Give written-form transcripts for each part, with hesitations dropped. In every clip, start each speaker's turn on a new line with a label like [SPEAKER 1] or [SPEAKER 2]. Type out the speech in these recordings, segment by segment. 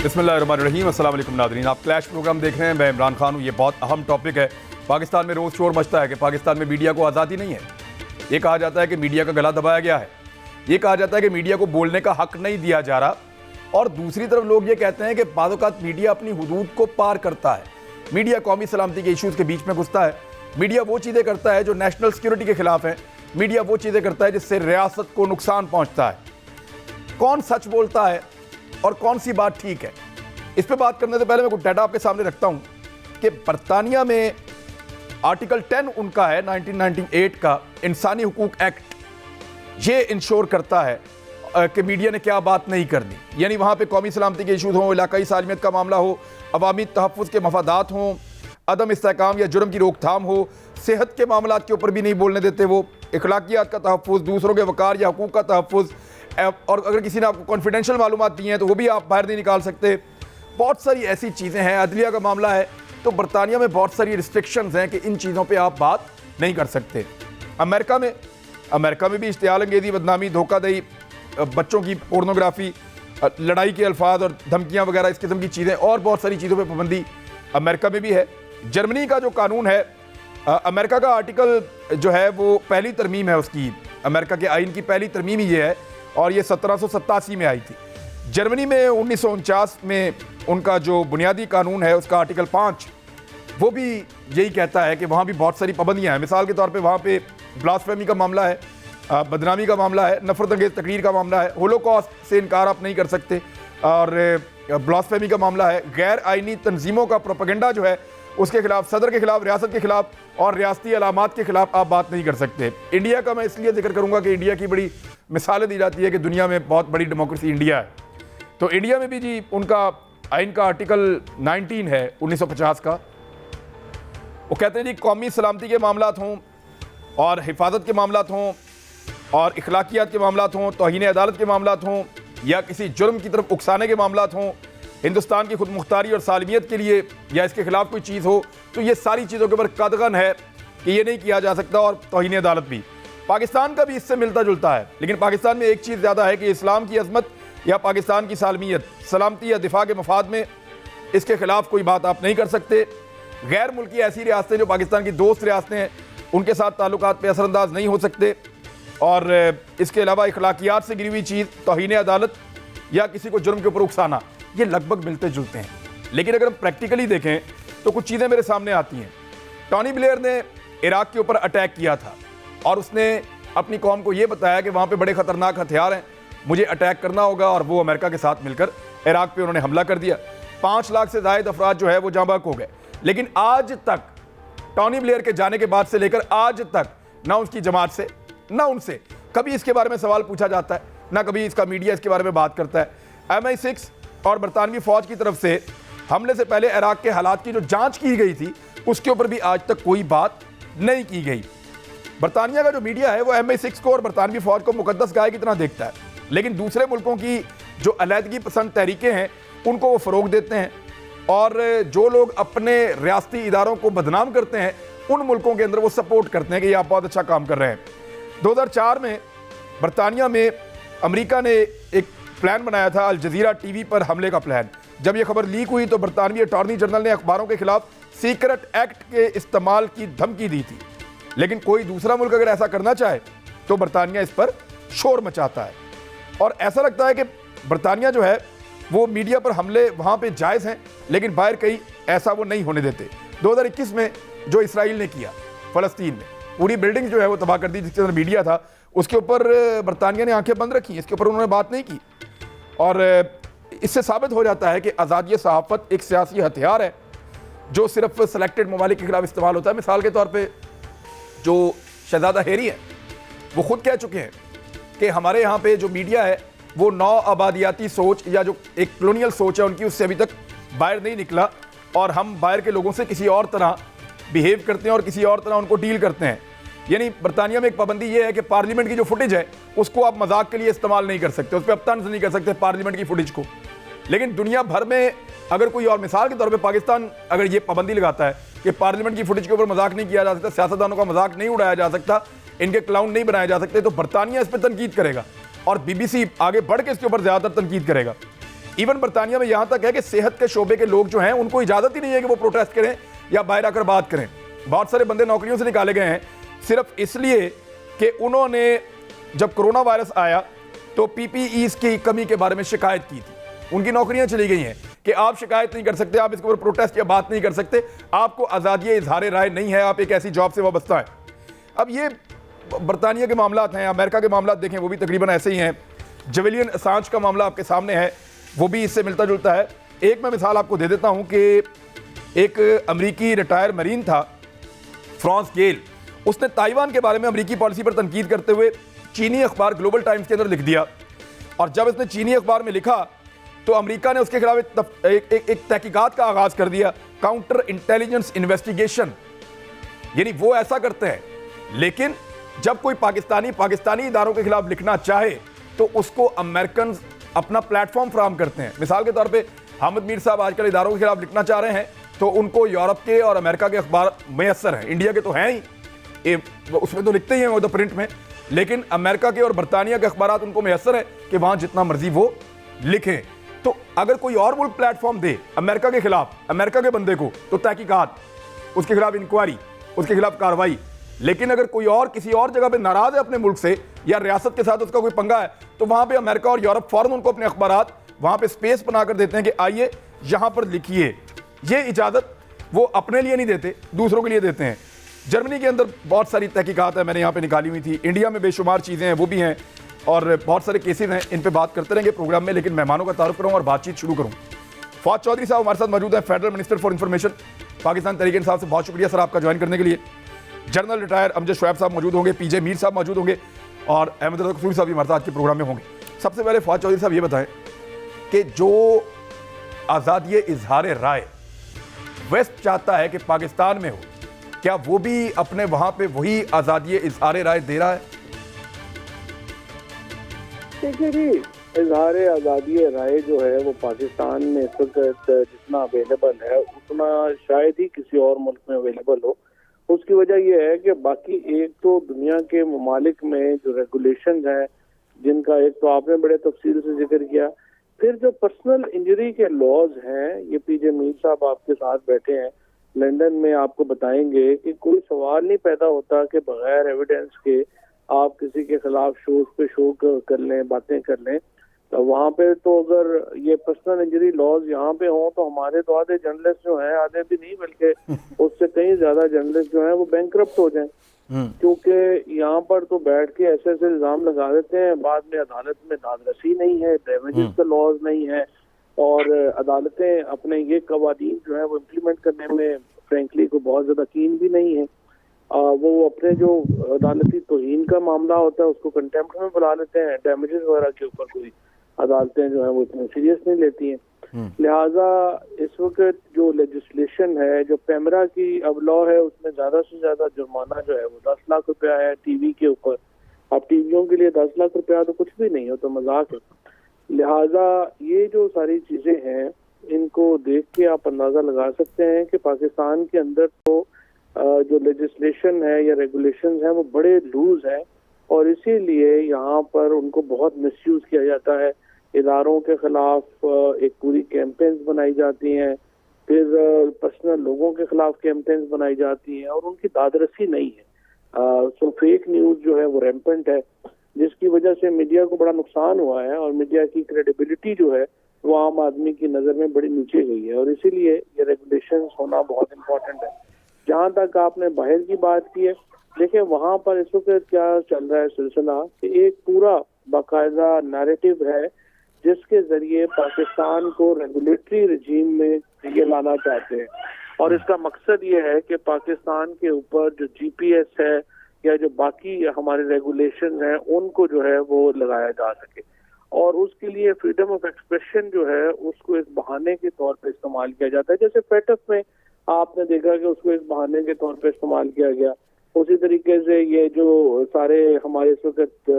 [SPEAKER 1] بسم اللہ الرحمن الرحیم۔ السلام علیکم ناظرین، آپ کلیش پروگرام دیکھ رہے ہیں، میں عمران خان ہوں۔ یہ بہت اہم ٹاپک ہے۔ پاکستان میں روز شور مچتا ہے کہ پاکستان میں میڈیا کو آزادی نہیں ہے۔ یہ کہا جاتا ہے کہ میڈیا کا گلا دبایا گیا ہے، یہ کہا جاتا ہے کہ میڈیا کو بولنے کا حق نہیں دیا جا رہا، اور دوسری طرف لوگ یہ کہتے ہیں کہ بعض اوقات میڈیا اپنی حدود کو پار کرتا ہے، میڈیا قومی سلامتی کے ایشوز کے بیچ میں گھستا ہے، میڈیا وہ چیزیں کرتا ہے جو نیشنل سیکورٹی کے خلاف ہیں، میڈیا وہ چیزیں کرتا ہے جس سے ریاست کو نقصان پہنچتا ہے۔ کون سچ بولتا ہے اور کون سی بات ٹھیک ہے، اس پہ بات کرنے سے پہلے میں کچھ ڈیٹا آپ کے سامنے رکھتا ہوں کہ برطانیہ میں آرٹیکل 10 ان کا ہے 1998 کا انسانی حقوق ایکٹ، یہ انشور کرتا ہے کہ میڈیا نے کیا بات نہیں کرنی، یعنی وہاں پہ قومی سلامتی کے ایشوز ہوں، علاقائی سالمیت کا معاملہ ہو، عوامی تحفظ کے مفادات ہوں، عدم استحکام یا جرم کی روک تھام ہو، صحت کے معاملات کے اوپر بھی نہیں بولنے دیتے وہ، اخلاقیات کا تحفظ، دوسروں کے وقار یا حقوق کا تحفظ، اور اگر کسی نے آپ کو کانفیڈینشیل معلومات دی ہیں تو وہ بھی آپ باہر نہیں نکال سکتے۔ بہت ساری ایسی چیزیں ہیں، عدلیہ کا معاملہ ہے، تو برطانیہ میں بہت ساری ریسٹرکشنز ہیں کہ ان چیزوں پہ آپ بات نہیں کر سکتے۔ امریکہ میں بھی اشتعال انگیزی، بدنامی، دھوکہ دہی، بچوں کی پورنوگرافی، لڑائی کے الفاظ اور دھمکیاں وغیرہ اس قسم کی چیزیں، اور بہت ساری چیزوں پہ پابندی امریکہ میں بھی ہے۔ جرمنی کا جو قانون ہے، امریکہ کا آرٹیکل جو ہے وہ پہلی ترمیم ہے اس کی، امریکہ کے آئین کی پہلی ترمیم ہی یہ ہے، اور یہ 1787 میں آئی تھی۔ جرمنی میں 1949 میں ان کا جو بنیادی قانون ہے اس کا آرٹیکل 5 وہ بھی یہی کہتا ہے کہ وہاں بھی بہت ساری پابندیاں ہیں۔ مثال کے طور پہ وہاں پہ بلاسفیمی کا معاملہ ہے، بدنامی کا معاملہ ہے، نفرت انگیز تقریر کا معاملہ ہے، ہولوکاسٹ سے انکار آپ نہیں کر سکتے، اور بلاسفیمی کا معاملہ ہے، غیر آئینی تنظیموں کا پروپیگنڈا جو ہے اس کے خلاف، صدر کے خلاف، ریاست کے خلاف اور ریاستی علامات کے خلاف آپ بات نہیں کر سکتے۔ انڈیا کا میں اس لیے ذکر کروں گا کہ انڈیا کی بڑی مثالیں دی جاتی ہے کہ دنیا میں بہت بڑی ڈیموکریسی انڈیا ہے، تو انڈیا میں بھی جی ان کا آئین کا آرٹیکل 19 ہے 1950 کا، وہ کہتے ہیں جی قومی سلامتی کے معاملات ہوں اور حفاظت کے معاملات ہوں اور اخلاقیات کے معاملات ہوں، توہین عدالت کے معاملات ہوں یا کسی جرم کی طرف اکسانے کے معاملات ہوں، ہندوستان کی خود مختاری اور سالمیت کے لیے یا اس کے خلاف کوئی چیز ہو، تو یہ ساری چیزوں کے اوپر قدغن ہے کہ یہ نہیں کیا جا سکتا، اور توہین عدالت بھی۔ پاکستان کا بھی اس سے ملتا جلتا ہے، لیکن پاکستان میں ایک چیز زیادہ ہے کہ اسلام کی عظمت یا پاکستان کی سالمیت، سلامتی یا دفاع کے مفاد میں اس کے خلاف کوئی بات آپ نہیں کر سکتے۔ غیر ملکی ایسی ریاستیں جو پاکستان کی دوست ریاستیں ہیں ان کے ساتھ تعلقات پہ اثر انداز نہیں ہو سکتے، اور اس کے علاوہ اخلاقیات سے گری ہوئی چیز، توہین عدالت یا کسی کو جرم کے اوپر اکسانا، یہ لگ بھگ ملتے جلتے ہیں۔ لیکن اگر ہم پریکٹیکلی دیکھیں تو کچھ چیزیں میرے سامنے آتی ہیں۔ ٹونی بلیئر نے عراق کے اوپر اٹیک کیا تھا اور اس نے اپنی قوم کو یہ بتایا کہ وہاں پہ بڑے خطرناک ہتھیار ہیں، مجھے اٹیک کرنا ہوگا، اور وہ امریکہ کے ساتھ مل کر عراق پہ انہوں نے حملہ کر دیا۔ 5 لاکھ سے زائد افراد جو ہے وہ جاں بحق ہو گئے، لیکن آج تک ٹونی بلیئر کے جانے کے بعد سے لے کر آج تک نہ اس کی جماعت سے نہ ان سے کبھی اس کے بارے میں سوال پوچھا جاتا ہے، نہ کبھی اس کا میڈیا اس کے بارے میں بات کرتا ہے۔ MI6 اور برطانوی فوج کی طرف سے حملے سے پہلے عراق کے حالات کی جو جانچ کی گئی تھی اس کے اوپر بھی آج تک کوئی بات نہیں کی گئی۔ برطانیہ کا جو میڈیا ہے وہ MI6 کو اور برطانوی فوج کو مقدس گائے کی طرح دیکھتا ہے، لیکن دوسرے ملکوں کی جو علیحدگی پسند تحریکیں ہیں ان کو وہ فروغ دیتے ہیں، اور جو لوگ اپنے ریاستی اداروں کو بدنام کرتے ہیں ان ملکوں کے اندر وہ سپورٹ کرتے ہیں کہ یہ آپ بہت اچھا کام کر رہے ہیں۔ 2004 میں برطانیہ میں امریکہ نے ایک پلان بنایا تھا، الجزیرہ ٹی وی پر حملے کا پلان۔ جب یہ خبر لیک ہوئی تو برطانوی اٹارنی جنرل نے اخباروں کے خلاف سیکرٹ ایکٹ کے استعمال کی دھمکی دی تھی، لیکن کوئی دوسرا ملک اگر ایسا کرنا چاہے تو برطانیہ اس پر شور مچاتا ہے، اور ایسا لگتا ہے کہ برطانیہ جو ہے وہ میڈیا پر حملے وہاں پہ جائز ہیں لیکن باہر کہیں ایسا وہ نہیں ہونے دیتے۔ 2021 میں جو اسرائیل نے کیا فلسطین میں، پوری بلڈنگ جو ہے وہ تباہ کر دی جس کے اندر میڈیا تھا، اس کے اوپر برطانیہ نے آنکھیں بند رکھی، اس کے اوپر انہوں نے بات نہیں کی، اور اس سے ثابت ہو جاتا ہے کہ آزادی صحافت ایک سیاسی ہتھیار ہے جو صرف سلیکٹڈ ممالک کے خلاف استعمال ہوتا ہے۔ مثال کے طور پہ جو شہزادہ ہیری ہیں وہ خود کہہ چکے ہیں کہ ہمارے یہاں پہ جو میڈیا ہے وہ نو آبادیاتی سوچ یا جو ایک کلونیل سوچ ہے ان کی، اس سے ابھی تک باہر نہیں نکلا، اور ہم باہر کے لوگوں سے کسی اور طرح بیہیو کرتے ہیں اور کسی اور طرح ان کو ڈیل کرتے ہیں۔ یعنی برطانیہ میں ایک پابندی یہ ہے کہ پارلیمنٹ کی جو فوٹیج ہے اس کو آپ مذاق کے لیے استعمال نہیں کر سکتے، اس پہ آپ طنز نہیں کر سکتے پارلیمنٹ کی فوٹیج کو، لیکن دنیا بھر میں اگر کوئی اور، مثال کے طور پہ پاکستان اگر یہ پابندی لگاتا ہے کہ پارلیمنٹ کی فوٹیج کے اوپر مذاق نہیں کیا جا سکتا، سیاستدانوں کا مذاق نہیں اڑایا جا سکتا، ان کے کلاؤن نہیں بنائے جا سکتے، تو برطانیہ اس پہ تنقید کرے گا، اور BBC آگے بڑھ کے اس کے اوپر زیادہ تنقید کرے گا۔ ایون برطانیہ میں یہاں تک ہے کہ صحت کے شعبے کے لوگ جو ہیں ان کو اجازت ہی نہیں ہے کہ وہ پروٹیسٹ کریں یا باہر آ کر بات کریں. بہت سارے بندے نوکریوں سے نکالے گئے ہیں صرف اس لیے کہ انہوں نے جب کرونا وائرس آیا تو پی پی ایز کی کمی کے بارے میں شکایت کی تھی. ان کی نوکریاں چلی گئی ہیں کہ آپ شکایت نہیں کر سکتے, آپ اس کے اوپر پروٹیسٹ یا بات نہیں کر سکتے, آپ کو آزادی اظہار رائے نہیں ہے, آپ ایک ایسی جاب سے وابستہ ہیں. اب یہ برطانیہ کے معاملات ہیں. امریکہ کے معاملات دیکھیں وہ بھی تقریباً ایسے ہی ہیں. جویلین اسانج کا معاملہ آپ کے سامنے ہے, وہ بھی اس سے ملتا جلتا ہے. ایک میں مثال آپ کو دے دیتا ہوں کہ ایک امریکی ریٹائر مرین تھا فرانس گیل, اس نے تائیوان کے بارے میں امریکی پالیسی پر تنقید کرتے ہوئے چینی اخبار گلوبل ٹائمز کے اندر لکھ دیا, اور جب اس نے چینی اخبار میں لکھا تو امریکہ نے اس کے خلاف ایک تحقیقات کا آغاز کر دیا, کاؤنٹر انٹیلیجنس انویسٹیگیشن. یعنی وہ ایسا کرتے ہیں, لیکن جب کوئی پاکستانی اداروں کے خلاف لکھنا چاہے تو اس کو امریکنز اپنا پلیٹ فارم فراہم کرتے ہیں. مثال کے طور پہ حامد میر صاحب آج کل اداروں کے خلاف لکھنا چاہ رہے ہیں تو ان کو یورپ کے اور امریکہ کے اخبار میسر ہیں. انڈیا کے تو ہیں ہی, اس میں تو لکھتے ہی ہیں وہ تو پرنٹ میں, لیکن امریکہ کے اور برطانیہ کے اخبارات ان کو میسر ہیں کہ وہاں جتنا مرضی وہ لکھیں. تو اگر کوئی اور ملک پلیٹ فارم دے امریکہ کے خلاف, امریکہ کے بندے کو, تو تحقیقات, اس کے خلاف انکوائری, اس کے خلاف کارروائی. لیکن اگر کوئی اور کسی اور جگہ پہ ناراض ہے اپنے ملک سے یا ریاست کے ساتھ اس کا کوئی پنگا ہے تو وہاں پہ امریکہ اور یورپ فوراً ان کو اپنے اخبارات وہاں پہ سپیس بنا کر دیتے ہیں کہ آئیے یہاں پر لکھیے. یہ اجازت وہ اپنے لیے نہیں دیتے, دوسروں کے لیے دیتے ہیں. جرمنی کے اندر بہت ساری تحقیقات ہیں, میں نے یہاں پہ نکالی ہوئی تھی. انڈیا میں بے شمار چیزیں ہیں, وہ بھی ہیں, اور بہت سارے کیسز ہیں, ان پہ بات کرتے رہیں گے پروگرام میں. لیکن مہمانوں کا تعارف کروں اور بات چیت شروع کروں. فواد چودھری صاحب ہمارے ساتھ موجود ہیں, federal minister for information, Pakistan Tehreek Insaf سے. بہت شکریہ سر آپ کا جوائن کرنے کے لیے. جنرل ریٹائر امجد شعیب صاحب موجود ہوں گے, پی جے میر صاحب موجود ہوں گے, اور احمد رضا قصوری صاحب بھی ہمارے ساتھ آج کے پروگرام میں ہوں گے. سب سے پہلے فواد چودھری صاحب یہ بتائیں کہ جو آزادی اظہار رائے ویسٹ چاہتا ہے کہ پاکستان میں ہو, کیا وہ بھی اپنے وہاں پہ وہی آزادی اظہار رائے دے رہا ہے؟
[SPEAKER 2] دیکھیے جی, اظہار آزادی رائے جو ہے وہ پاکستان میں اس وقت جتنا اویلیبل ہے اتنا شاید ہی کسی اور ملک میں اویلیبل ہو. اس کی وجہ یہ ہے کہ باقی ایک تو دنیا کے ممالک میں جو ریگولیشنز ہیں جن کا ایک تو آپ نے بڑے تفصیل سے ذکر کیا, پھر جو پرسنل انجری کے لاز ہیں, یہ پی جے میر صاحب آپ کے ساتھ بیٹھے ہیں لنڈن میں, آپ کو بتائیں گے کہ کوئی سوال نہیں پیدا ہوتا کہ بغیر ایویڈنس کے آپ کسی کے خلاف شوز پہ شو کر لیں, باتیں کر لیں. تو وہاں پہ تو اگر یہ پرسنل انجری لاز یہاں پہ ہوں تو ہمارے تو آدھے جرنلسٹ جو ہیں, آدھے بھی نہیں بلکہ اس سے کہیں زیادہ جرنلسٹ جو ہیں وہ بینکرپٹ ہو جائیں, کیونکہ یہاں پر تو بیٹھ کے ایسے ایسے الزام لگا دیتے ہیں, بعد میں عدالت میں دادرسی نہیں ہے, ڈیمیجز کا لاز نہیں ہے, اور عدالتیں اپنے یہ قوانین جو ہیں وہ امپلیمنٹ کرنے میں فرینکلی کو بہت زیادہ کین بھی نہیں ہے. وہ اپنے جو عدالتی توہین کا معاملہ ہوتا ہے اس کو کنٹیمپٹ میں بلا لیتے ہیں, ڈیمیجز وغیرہ کے اوپر کوئی عدالتیں جو ہیں وہ اتنے سیریس نہیں لیتی ہیں. لہٰذا اس وقت جو لیجسلیشن ہے, جو پیمرا کی اب لا ہے, اس میں زیادہ سے زیادہ جرمانہ جو ہے وہ 10 لاکھ روپیہ ہے ٹی وی کے اوپر. اب ٹی ویوں کے لیے 10 لاکھ روپیہ تو کچھ بھی نہیں ہو, تو مذاق ہے. لہٰذا یہ جو ساری چیزیں ہیں ان کو دیکھ کے آپ اندازہ لگا سکتے ہیں کہ پاکستان کے اندر تو جو لیجسلیشن ہے یا ریگولیشنز ہیں وہ بڑے لوز ہیں, اور اسی لیے یہاں پر ان کو بہت مس یوز کیا جاتا ہے. اداروں کے خلاف ایک پوری کیمپینز بنائی جاتی ہیں, پھر پرسنل لوگوں کے خلاف کیمپینز بنائی جاتی ہیں, اور ان کی دادرسی نہیں ہے. سو فیک نیوز جو ہے وہ ریمپنٹ ہے, جس کی وجہ سے میڈیا کو بڑا نقصان ہوا ہے, اور میڈیا کی کریڈیبلٹی جو ہے وہ عام آدمی کی نظر میں بڑی نیچے گئی ہے, اور اسی لیے یہ ریگولیشنز ہونا بہت امپورٹنٹ ہے. جہاں تک آپ نے باہر کی بات کی ہے, دیکھیں وہاں پر اس وقت کیا چل رہا ہے سلسلہ کہ ایک پورا باقاعدہ نیریٹو ہے جس کے ذریعے پاکستان کو ریگولیٹری رجیم میں یہ لانا چاہتے ہیں, اور اس کا مقصد یہ ہے کہ پاکستان کے اوپر جو جی پی ایس ہے یا جو باقی ہمارے ریگولیشن ہیں ان کو جو ہے وہ لگایا جا سکے, اور اس کے لیے فریڈم آف ایکسپریشن جو ہے اس کو ایک بہانے کے طور پہ استعمال کیا جاتا ہے. جیسے فیٹف میں آپ نے دیکھا کہ اس کو ایک بہانے کے طور پہ استعمال کیا گیا, اسی طریقے سے یہ جو سارے ہمارے اس وقت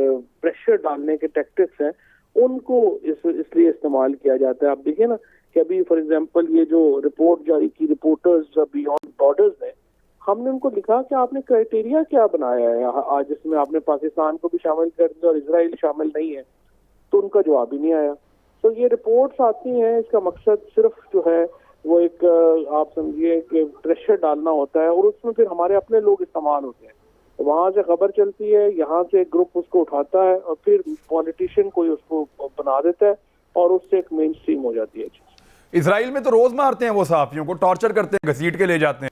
[SPEAKER 2] پریشر ڈالنے کے ٹیکٹکس ہیں ان کو اس لیے استعمال کیا جاتا ہے. آپ دیکھیں نا کہ ابھی فار ایگزامپل یہ جو رپورٹ جاری کی رپورٹرز بیونڈ بارڈرز نے, ہم نے ان کو لکھا کہ آپ نے کرائٹیریا کیا بنایا ہے آج, جس میں آپ نے پاکستان کو بھی شامل کر دیا اور اسرائیل شامل نہیں ہے, تو ان کا جواب ہی نہیں آیا. تو یہ رپورٹس آتی ہیں، اس کا مقصد صرف جو ہے وہ ایک آپ سمجھیے کہ پریشر ڈالنا ہوتا ہے، اور اس میں پھر ہمارے اپنے لوگ استعمال ہوتے ہیں. وہاں سے خبر چلتی ہے، یہاں سے ایک گروپ اس کو اٹھاتا ہے اور پھر پولیٹیشین کوئی اس کو بنا دیتا ہے اور اس سے ایک مین سٹریم ہو جاتی ہے چیز.
[SPEAKER 1] اسرائیل میں تو روز مارتے ہیں وہ صحافیوں کو، ٹارچر کرتے ہیں، گھسیٹ کے لے جاتے ہیں،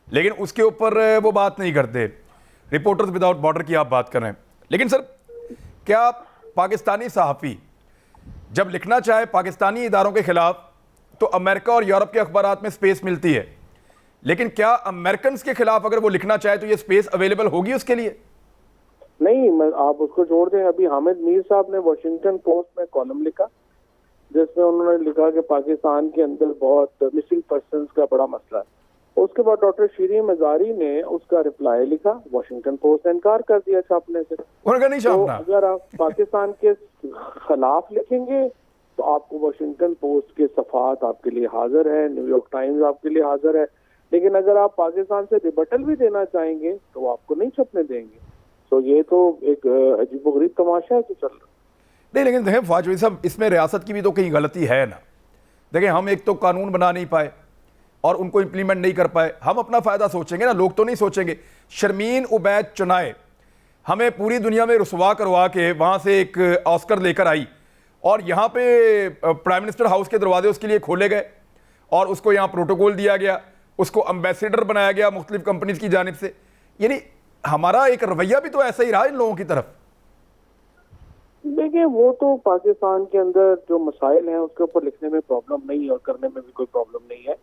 [SPEAKER 1] لیکن اس کے اوپر وہ بات نہیں کرتے. رپورٹرز وداؤٹ بارڈر کی آپ بات کر رہے ہیں، لیکن سر کیا پاکستانی صحافی جب لکھنا چاہے پاکستانی اداروں کے خلاف تو امریکہ اور یورپ کے اخبارات میں سپیس ملتی ہے، لیکن کیا امریکنز کے خلاف اگر وہ لکھنا چاہے تو یہ سپیس اویلیبل ہوگی اس کے لیے؟
[SPEAKER 2] نہیں، آپ اس کو چھوڑ دیں. ابھی حامد میر صاحب نے واشنگٹن پوسٹ میں کالم لکھا جس میں انہوں نے لکھا کہ پاکستان کے اندر بہت مسنگ پرسنز کا بڑا مسئلہ ہے. اس کے بعد ڈاکٹر شیرین مزاری نے اس کا رپلائی لکھا، واشنگٹن پوسٹ نے انکار کر دیا چھاپنے سے.
[SPEAKER 1] انہوں نے نہیں
[SPEAKER 2] تو
[SPEAKER 1] چھاپنا.
[SPEAKER 2] اگر آپ پاکستان کے خلاف لکھیں گے تو آپ کو واشنگٹن پوسٹ کے صفحات آپ کے لیے حاضر ہے، نیو یارک ٹائمز آپ کے لیے حاضر ہے، لیکن اگر آپ پاکستان سے ریبٹل بھی دینا چاہیں گے تو وہ آپ کو نہیں چھپنے دیں گے. تو یہ تو ایک عجیب و غریب تماشا ہے جو چل رہا ہے.
[SPEAKER 1] نہیں، لیکن دیکھیں فواز چودھری صاحب، اس میں ریاست کی بھی تو کہیں غلطی ہے نا. دیکھیں ہم ایک تو قانون بنا نہیں پائے اور ان کو امپلیمنٹ نہیں کر پائے. ہم اپنا فائدہ سوچیں گے نا، لوگ تو نہیں سوچیں گے. شرمین عبید چنائے ہمیں پوری دنیا میں رسوا کروا کے وہاں سے ایک آسکر لے کر آئی، اور یہاں پہ پرائم منسٹر ہاؤس کے دروازے اس کے لیے کھولے گئے اور اس کو یہاں پروٹوکول دیا گیا، اس کو امبیسیڈر بنایا گیا مختلف کمپنیز کی جانب سے. یعنی ہمارا ایک رویہ بھی تو ایسا ہی رہا ان لوگوں کی طرف.
[SPEAKER 2] دیکھیں وہ تو پاکستان کے اندر جو مسائل ہیں اس کے اوپر لکھنے میں پرابلم نہیں ہے اور کرنے میں بھی کوئی پرابلم نہیں ہے.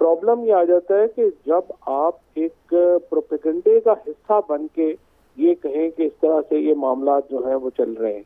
[SPEAKER 2] پرابلم یہ آ جاتا ہے کہ جب آپ ایک پروپیگنڈے کا حصہ بن کے یہ کہیں کہ اس طرح سے یہ معاملات جو ہیں وہ چل رہے ہیں.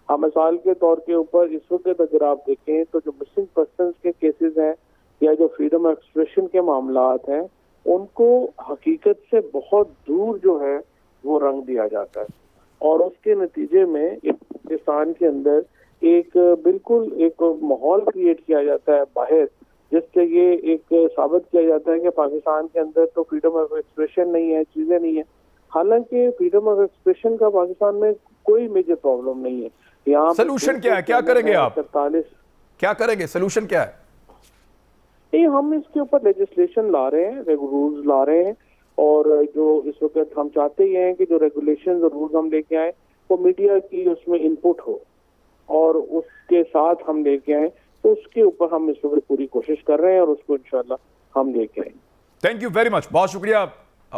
[SPEAKER 2] مثال کے طور کے اوپر اس وقت اگر آپ دیکھیں تو جو مسنگ پرسنز کے کیسز ہیں یا جو فریڈم آف ایکسپریشن کے معاملات ہیں ان کو حقیقت سے بہت دور جو ہے وہ رنگ دیا جاتا ہے، اور اس کے نتیجے میں پاکستان کے اندر ایک بالکل ایک ماحول کریٹ کیا جاتا ہے باہر، جس سے یہ ایک ثابت کیا جاتا ہے کہ پاکستان کے اندر تو فریڈم آف ایکسپریشن نہیں ہے، چیزیں نہیں ہیں. حالانکہ فریڈم آف ایکسپریشن کا پاکستان میں کوئی میجر پرابلم نہیں ہے. یہاں
[SPEAKER 1] سلوشن کیا ہے؟ کیا کریں گے آپ؟ کیا کریں گے؟ سلوشن کیا ہے؟
[SPEAKER 2] نہیں، ہم اس کے اوپر لیجسلیشن لا رہے ہیں، رولز لا رہے ہیں، اور جو اس وقت ہم چاہتے ہی ہیں کہ جو ریگولیشنز اور رولز ہم لے کے آئیں وہ میڈیا کی اس میں انپٹ ہو اور اس کے ساتھ ہم لے کے آئیں. تو اس کے اوپر ہم اس وقت پوری کوشش کر رہے ہیں اور اس کو انشاءاللہ ہم لے کے آئیں.
[SPEAKER 1] تھینک یو ویری مچ، بہت شکریہ.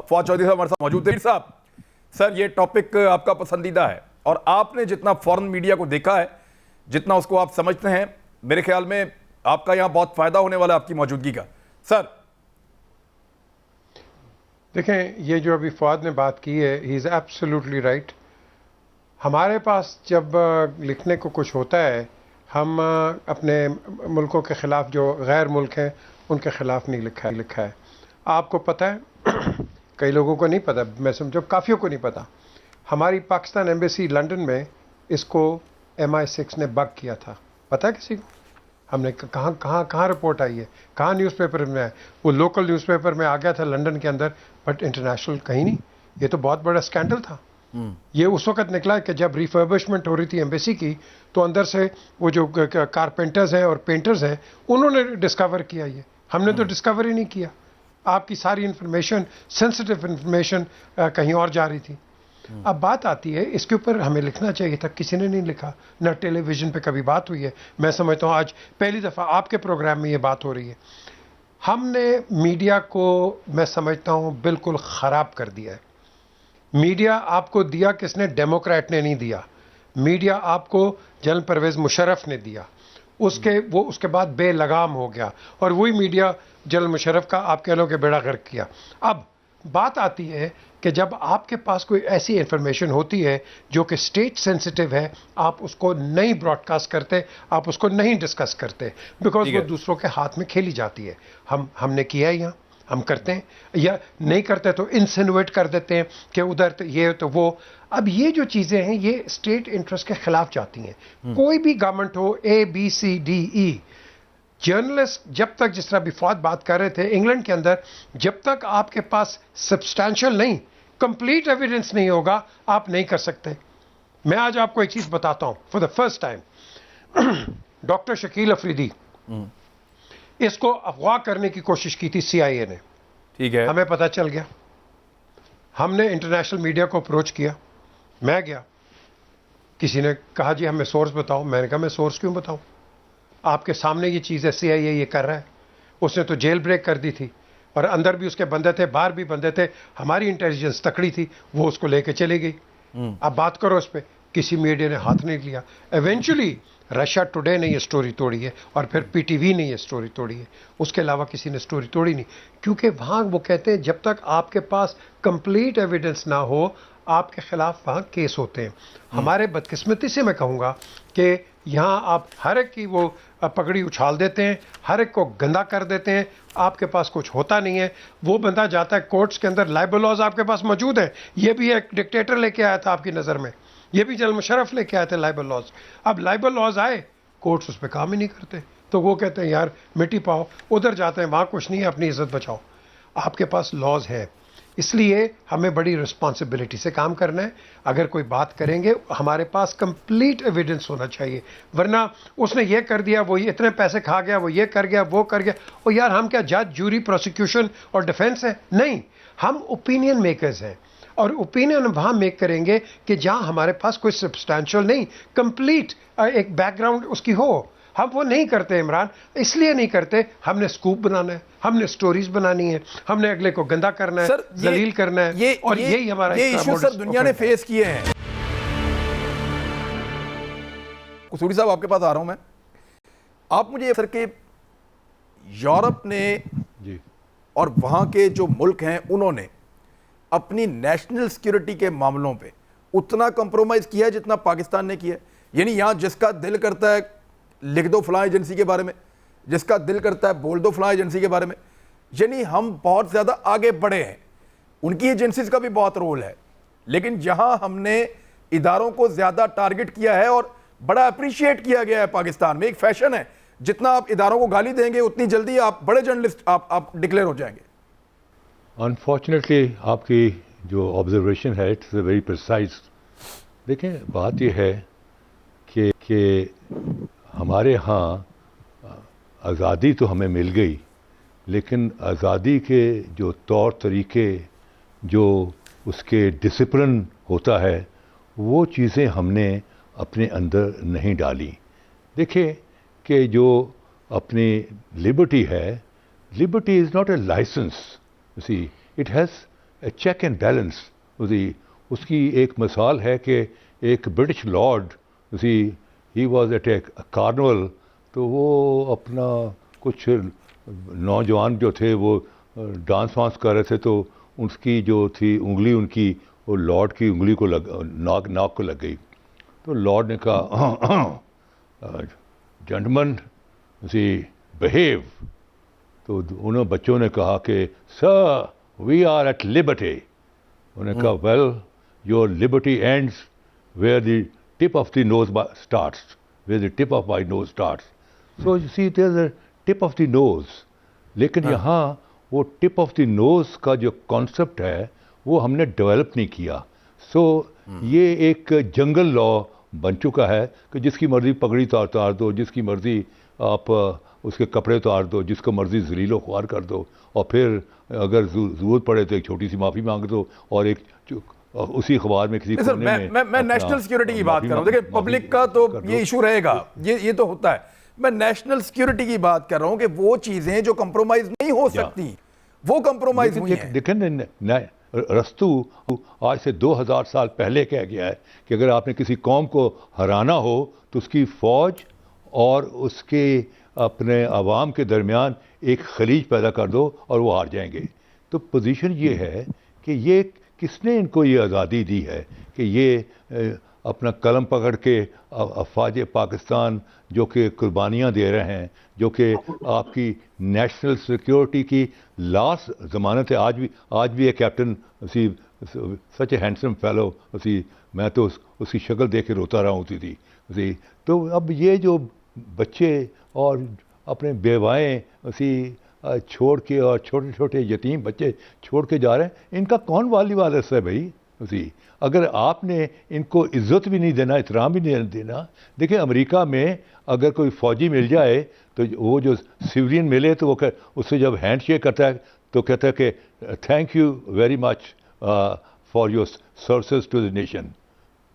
[SPEAKER 1] فواز چودھری صاحب ہمارے ساتھ موجود ہیں. صاحب سر یہ ٹاپک آپ کا پسندیدہ ہے اور آپ نے جتنا فورن میڈیا کو دیکھا ہے، جتنا اس کو آپ سمجھتے ہیں، میرے خیال میں آپ کا یہاں بہت فائدہ ہونے والا ہے آپ کی موجودگی کا. سر
[SPEAKER 3] دیکھیں یہ جو ابھی فواد نے بات کی ہے، ہی از ایبسلیوٹلی رائٹ. ہمارے پاس جب لکھنے کو کچھ ہوتا ہے ہم اپنے ملکوں کے خلاف جو غیر ملک ہیں ان کے خلاف نہیں لکھا ہے. آپ کو پتہ ہے، کئی لوگوں کو نہیں پتہ، میں سمجھو کافیوں کو نہیں پتہ، ہماری پاکستان ایمبیسی لنڈن میں اس کو MI6 نے بگ کیا تھا. پتہ ہے کسی کو؟ ہم نے کہاں رپورٹ آئی ہے، کہاں نیوز پیپر میں آئے؟ وہ لوکل نیوز پیپر میں آ گیا تھا لنڈن کے اندر، بٹ انٹرنیشنل کہیں نہیں. یہ تو بہت بڑا اسکینڈل تھا. یہ اس وقت نکلا کہ جب ریفربشمنٹ ہو رہی تھی ایمبیسی کی تو اندر سے وہ جو کارپینٹرز ہیں اور پینٹرز ہیں انہوں نے ڈسکور کیا. یہ ہم نے تو ڈسکور ہی نہیں کیا. آپ کی ساری انفارمیشن، سینسٹیو انفارمیشن کہیں اور جا رہی تھی. اب بات آتی ہے اس کے اوپر ہمیں لکھنا چاہیے تھا، کسی نے نہیں لکھا، نہ ٹیلی ویژن پہ کبھی بات ہوئی ہے. میں سمجھتا ہوں آج پہلی دفعہ آپ کے پروگرام میں یہ بات ہو رہی ہے. ہم نے میڈیا کو میں سمجھتا ہوں بالکل خراب کر دیا ہے. میڈیا آپ کو دیا کس نے؟ ڈیموکریٹ نے نہیں دیا. میڈیا آپ کو جنرل پرویز مشرف نے دیا. اس کے بعد بے لگام ہو گیا اور وہی میڈیا جنرل مشرف کا آپ کہہ لو کہ بیڑا غرق کیا. اب بات آتی ہے کہ جب آپ کے پاس کوئی ایسی انفارمیشن ہوتی ہے جو کہ اسٹیٹ سینسٹیو ہے، آپ اس کو نہیں براڈ کاسٹ کرتے، آپ اس کو نہیں ڈسکس کرتے، بیکاز وہ دوسروں کے ہاتھ میں کھیلی جاتی ہے. ہم نے کیا ہے، یہاں ہم کرتے ہیں، یا نہیں کرتے تو انسینویٹ کر دیتے ہیں کہ ادھر تو یہ تو وہ. اب یہ جو چیزیں ہیں یہ اسٹیٹ انٹرسٹ کے خلاف جاتی ہیں. کوئی بھی گورنمنٹ ہو، ABCDE، جرنلسٹ جب تک، جس طرح بھی فواد بات کر رہے تھے، انگلینڈ کے اندر جب تک آپ کے پاس سبسٹانشل نہیں، کمپلیٹ ایویڈنس نہیں ہوگا آپ نہیں کر سکتے. میں آج آپ کو ایک چیز بتاتا ہوں for the first time. Doctor Shakil Afridi اس کو اغوا کرنے کی کوشش کی تھی CIA نے.
[SPEAKER 1] ٹھیک ہے.
[SPEAKER 3] ہمیں پتہ چل گیا, ہم نے انٹرنیشنل میڈیا کو اپروچ کیا, میں گیا, کسی نے کہا جی ہمیں سورس بتاؤ. میں نے کہا میں سورس کیوں بتاؤں, آپ کے سامنے یہ چیز ہے, CIA یہ کر رہا ہے. اس نے تو جیل بریک کر دی تھی, اور اندر بھی اس کے بندے تھے, باہر بھی بندے تھے. ہماری انٹیلیجنس تکڑی تھی, وہ اس کو لے کے چلی گئی. اب بات کرو اس پہ, کسی میڈیا نے ہاتھ نہیں لیا. ایونچولی رشیا ٹوڈے نے یہ سٹوری توڑی ہے, اور پھر PTV نے یہ سٹوری توڑی ہے. اس کے علاوہ کسی نے سٹوری توڑی نہیں, کیونکہ وہاں وہ کہتے ہیں جب تک آپ کے پاس کمپلیٹ ایویڈنس نہ ہو آپ کے خلاف وہاں کیس ہوتے ہیں. ہمارے بدقسمتی سے میں کہوں گا کہ یہاں آپ ہر ایک کی وہ پگڑی اچھال دیتے ہیں, ہر ایک کو گندا کر دیتے ہیں. آپ کے پاس کچھ ہوتا نہیں ہے. وہ بندہ جاتا ہے کورٹس کے اندر, لائبل لاز آپ کے پاس موجود ہیں. یہ بھی ایک ڈکٹیٹر لے کے آیا تھا آپ کی نظر میں, یہ بھی جنرل مشرف لے کے آئے تھے لائبل لاز. اب لائبل لاز آئے, کورٹس اس پہ کام ہی نہیں کرتے, تو وہ کہتے ہیں یار مٹی پاؤ, ادھر جاتے ہیں وہاں کچھ نہیں ہے, اپنی عزت بچاؤ. آپ کے پاس لاز ہے, اس لیے ہمیں بڑی رسپانسبلٹی سے کام کرنا ہے. اگر کوئی بات کریں گے ہمارے پاس کمپلیٹ ایویڈنس ہونا چاہیے, ورنہ اس نے یہ کر دیا, وہ اتنے پیسے کھا گیا, وہ یہ کر گیا, وہ کر گیا. اور یار ہم کیا جج, جوری, پروسیکیوشن اور ڈیفینس ہے؟ نہیں, ہم اوپینین میکرز ہیں, اور اوپینین وہاں میک کریں گے کہ جہاں ہمارے پاس کوئی سبسٹینشل نہیں, کمپلیٹ ایک بیک گراؤنڈ اس کی ہو. ہم وہ نہیں کرتے عمران, اس لیے نہیں کرتے, ہم نے سکوپ بنانا ہے, ہم نے سٹوریز بنانی ہے, ہم نے اگلے کو گندا کرنا ہے, ذلیل کرنا ہے, اور یہی ہمارا
[SPEAKER 1] یہ ایشو سر دنیا نے فیس کیے ہیں. قصوری صاحب آپ کے پاس آ رہا ہوں میں. آپ مجھے سر کہ یورپ نے اور وہاں کے جو ملک ہیں انہوں نے اپنی نیشنل سیکیورٹی کے معاملوں پہ اتنا کمپرومائز کیا ہے جتنا پاکستان نے کیا ہے. یعنی یہاں جس کا دل کرتا ہے لکھ دو فلاں ایجنسی کے بارے میں, جس کا دل کرتا ہے بول دو فلاں ایجنسی کے بارے میں. یعنی ہم بہت زیادہ آگے بڑھے ہیں, ان کی ایجنسیز کا بھی بہت رول ہے, لیکن جہاں ہم نے اداروں کو زیادہ ٹارگٹ کیا ہے اور بڑا اپریشیٹ کیا گیا ہے پاکستان میں, ایک فیشن ہے جتنا آپ اداروں کو گالی دیں گے اتنی جلدی آپ بڑے جرنلسٹ آپ ڈکلیئر ہو جائیں گے.
[SPEAKER 4] انفارچونیٹلی آپ کی جو آبزرویشن ہے اٹس ویری پریسائز. دیکھیں بات یہ ہے کہ ہمارے ہاں آزادی تو ہمیں مل گئی, لیکن آزادی کے جو طور طریقے, جو اس کے ڈسپلن ہوتا ہے, وہ چیزیں ہم نے اپنے اندر نہیں ڈالی. دیکھیں کہ جو اپنی لبرٹی ہے, liberty is not a licence, see it has a check and balance. اس کی ایک مثال ہے کہ ایک British lord, he was at a carnival, تو وہ اپنا کچھ نوجوان جو تھے وہ ڈانس وانس کر رہے تھے, تو اس کی جو تھی انگلی ان کی وہ لارڈ کی انگلی کو ناک کو لگ گئی. تو لارڈ نے کہا جنٹلمین بہیو. تو انہوں بچوں نے کہا کہ sir we are at liberty. انہوں نے کہا well your liberty ends where the tip of the nose starts, where the tip of my nose starts. So you see there's a tip of the nose. لیکن یہاں وہ tip of the nose کا جو concept ہے وہ ہم نے develop نہیں کیا. سو یہ ایک جنگل لا بن چکا ہے کہ جس کی مرضی پگڑی اتار دو, جس کی مرضی آپ اس کے کپڑے اتار دو, جس کو مرضی ذلیل و خوار کر دو, اور پھر اگر ضرورت پڑے تو ایک چھوٹی سی معافی مانگ دو, اور ایک اسی اخبار میں کسی کونے
[SPEAKER 1] میں نیشنل سیکیورٹی کی بات کر رہا ہوں. دیکھیں پبلک کا تو یہ ایشو رہے گا, یہ تو ہوتا ہے. میں نیشنل سیکیورٹی کی بات کر رہا ہوں کہ وہ چیزیں جو کمپرومائز نہیں ہو سکتی وہ کمپرومائز ہوئی ہیں.
[SPEAKER 4] دیکھیں رستو آج سے 2000 سال پہلے کہہ گیا ہے کہ اگر آپ نے کسی قوم کو ہرانا ہو تو اس کی فوج اور اس کے اپنے عوام کے درمیان ایک خلیج پیدا کر دو اور وہ ہار جائیں گے. تو پوزیشن یہ ہے کہ یہ کس نے ان کو یہ آزادی دی ہے کہ یہ اپنا قلم پکڑ کے افواج پاکستان جو کہ قربانیاں دے رہے ہیں, جو کہ آپ کی نیشنل سیکیورٹی کی لاسٹ ضمانت ہے. آج بھی ایک کیپٹن سچ اے ہینڈسم فیلو, میں تو اس کی شکل دیکھ کے روتا رہا ہوتی تھی. تو اب یہ جو بچے اور اپنے بیوائیں چھوڑ کے, اور چھوٹے چھوٹے یتیم بچے چھوڑ کے جا رہے ہیں, ان کا کون والی وارث ہے بھائی؟ اسی اگر آپ نے ان کو عزت بھی نہیں دینا, احترام بھی نہیں دینا. دیکھیں امریکہ میں اگر کوئی فوجی مل جائے تو وہ جو سویلین ملے تو وہ اس سے جب ہینڈ شیک کرتا ہے تو کہتا ہے کہ thank you very much for your services to the nation.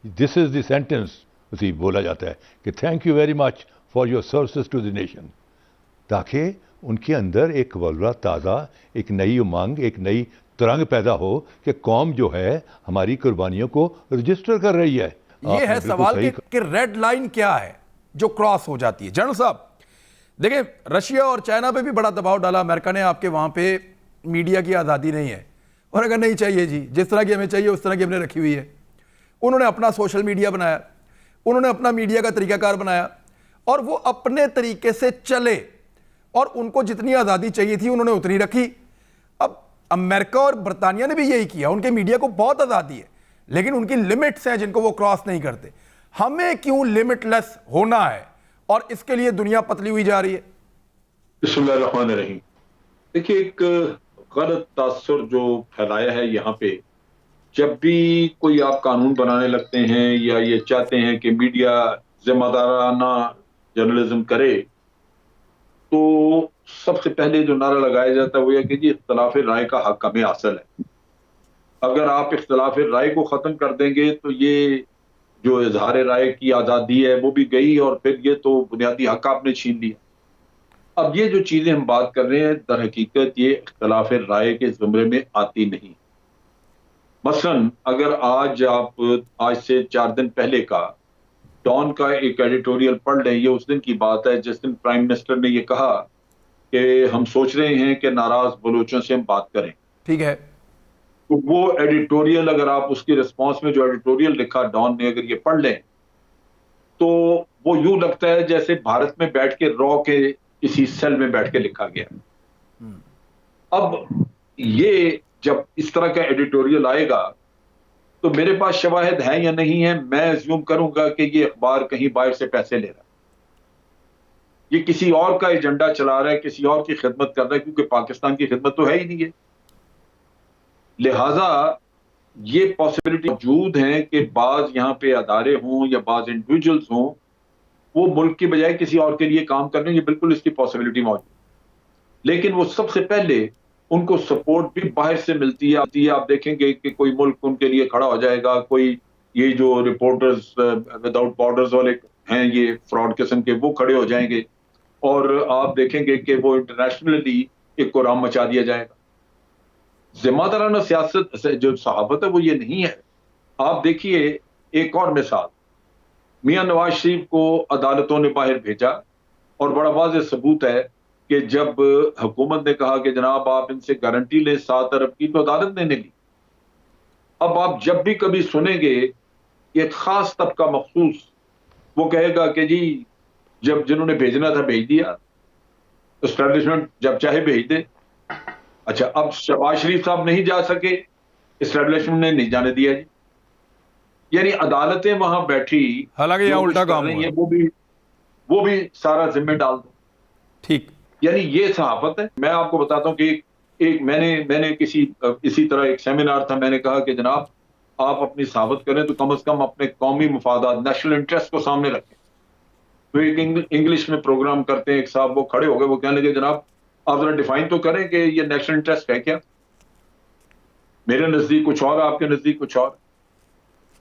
[SPEAKER 4] This is the sentence اسی بولا جاتا ہے کہ thank you very much for your services to the nation, تاکہ ان کے اندر ایک ولولہ تازہ, ایک نئی امنگ, ایک نئی ترنگ پیدا ہو کہ قوم جو ہے ہماری قربانیوں کو رجسٹر کر رہی ہے.
[SPEAKER 1] یہ ہے سوال کہ ریڈ لائن کیا ہے جو کراس ہو جاتی ہے. جنرل صاحب دیکھیں, رشیا اور چائنا پہ بھی بڑا دباؤ ڈالا امریکہ نے, آپ کے وہاں پہ میڈیا کی آزادی نہیں ہے, اور اگر نہیں چاہیے جی, جس طرح کی ہمیں چاہیے اس طرح کی ہم نے رکھی ہوئی ہے. انہوں نے اپنا سوشل میڈیا بنایا, انہوں نے اپنا میڈیا کا طریقہ کار بنایا, اور وہ اپنے طریقے سے چلے, اور ان کو جتنی آزادی چاہیے تھی انہوں نے اتنی رکھی. اب امریکہ اور برطانیہ نے بھی یہی کیا, ان کے میڈیا کو بہت آزادی ہے لیکن ان کی لمٹس ہیں جن کو وہ کراس نہیں کرتے. ہمیں کیوں لمٹ لیس ہونا ہے اور اس کے لیے دنیا پتلی ہوئی جا رہی ہے؟
[SPEAKER 5] بسم اللہ الرحمن الرحیم. دیکھیے ایک غلط تاثر جو پھیلایا ہے یہاں پہ, جب بھی کوئی آپ قانون بنانے لگتے ہیں یا یہ چاہتے ہیں کہ میڈیا ذمہ دارانہ جرنلزم کرے, تو سب سے پہلے جو نعرہ لگایا جاتا ہے وہ یہ کہ جی اختلاف رائے کا حق ہمیں حاصل ہے. اگر آپ اختلاف رائے کو ختم کر دیں گے تو یہ جو اظہار رائے کی آزادی ہے وہ بھی گئی, اور پھر یہ تو بنیادی حق آپ نے چھین لیا. اب یہ جو چیزیں ہم بات کر رہے ہیں در حقیقت یہ اختلاف رائے کے زمرے میں آتی نہیں. مثلا اگر آج سے 4 دن پہلے کا ڈان کا ایک ایڈیٹوریل پڑھ لیں, یہ اس دن کی بات ہے جس دن پرائم منسٹر نے یہ کہا کہ ہم سوچ رہے ہیں کہ ناراض بلوچوں سے ہم بات کریں.
[SPEAKER 1] ٹھیک ہے,
[SPEAKER 5] تو وہ ایڈیٹوریل اگر آپ اس کی رسپانس میں جو ایڈیٹوریل لکھا ڈان نے اگر یہ پڑھ لیں تو وہ یوں لگتا ہے جیسے بھارت میں بیٹھ کے را کے کسی سیل میں بیٹھ کے لکھا گیا. اب یہ جب اس طرح کا ایڈیٹوریل آئے گا تو میرے پاس شواہد ہیں یا نہیں ہیں, میں ایزیوم کروں گا کہ یہ اخبار کہیں باہر سے پیسے لے رہا ہے, یہ کسی اور کا ایجنڈا چلا رہا ہے, کسی اور کی خدمت کر رہا ہے, کیونکہ پاکستان کی خدمت تو ہے ہی نہیں ہے. لہٰذا یہ پاسبلٹی موجود ہیں کہ بعض یہاں پہ ادارے ہوں یا بعض انڈیویجولز ہوں وہ ملک کی بجائے کسی اور کے لیے کام کر رہے ہیں, یہ بالکل اس کی پاسبلٹی موجود ہے. لیکن وہ سب سے پہلے ان کو سپورٹ بھی باہر سے ملتی ہے. آپ دیکھیں گے کہ کوئی ملک ان کے لیے کھڑا ہو جائے گا, کوئی یہ جو رپورٹرز وداؤٹ بارڈرز والے ہیں یہ فراڈ قسم کے, وہ کھڑے ہو جائیں گے, اور آپ دیکھیں گے کہ وہ انٹرنیشنلی ایک قرام مچا دیا جائے گا. ذمہ دارانہ سیاست جو صحافت ہے وہ یہ نہیں ہے. آپ دیکھیے ایک اور مثال, میاں نواز شریف کو عدالتوں نے باہر بھیجا, اور بڑا واضح ثبوت ہے کہ جب حکومت نے کہا کہ جناب آپ ان سے گارنٹی لیں 7 ارب کی, تو عدالت نے نہیں لی. اب آپ جب بھی کبھی سنیں گے ایک خاص طبقہ مخصوص وہ کہے گا کہ جی جب جنہوں نے بھیجنا تھا بھیج دیا, اسٹیبلشمنٹ جب چاہے بھیج دے. اچھا اب شہباز شریف صاحب نہیں جا سکے, اسٹیبلشمنٹ نے نہیں جانے دیا جی. یعنی عدالتیں وہاں بیٹھی,
[SPEAKER 1] حالانکہ یہاں الٹا کام ہوا ہے,
[SPEAKER 5] وہ بھی سارا ذمہ ڈال دو.
[SPEAKER 1] ٹھیک,
[SPEAKER 5] یعنی یہ صحافت ہے. میں آپ کو بتاتا ہوں کہ ایک میں نے اسی طرح ایک سیمینار تھا, میں نے کہا کہ جناب آپ اپنی صحافت کریں تو کم از کم اپنے قومی مفادات نیشنل انٹرسٹ کو سامنے رکھیں. تو ایک انگلش میں پروگرام کرتے ہیں, ایک صاحب وہ کھڑے ہو گئے, وہ کہنے لگے جناب آپ ذرا ڈیفائن تو کریں کہ یہ نیشنل انٹرسٹ ہے کیا. میرے نزدیک کچھ اور, آپ کے نزدیک کچھ اور.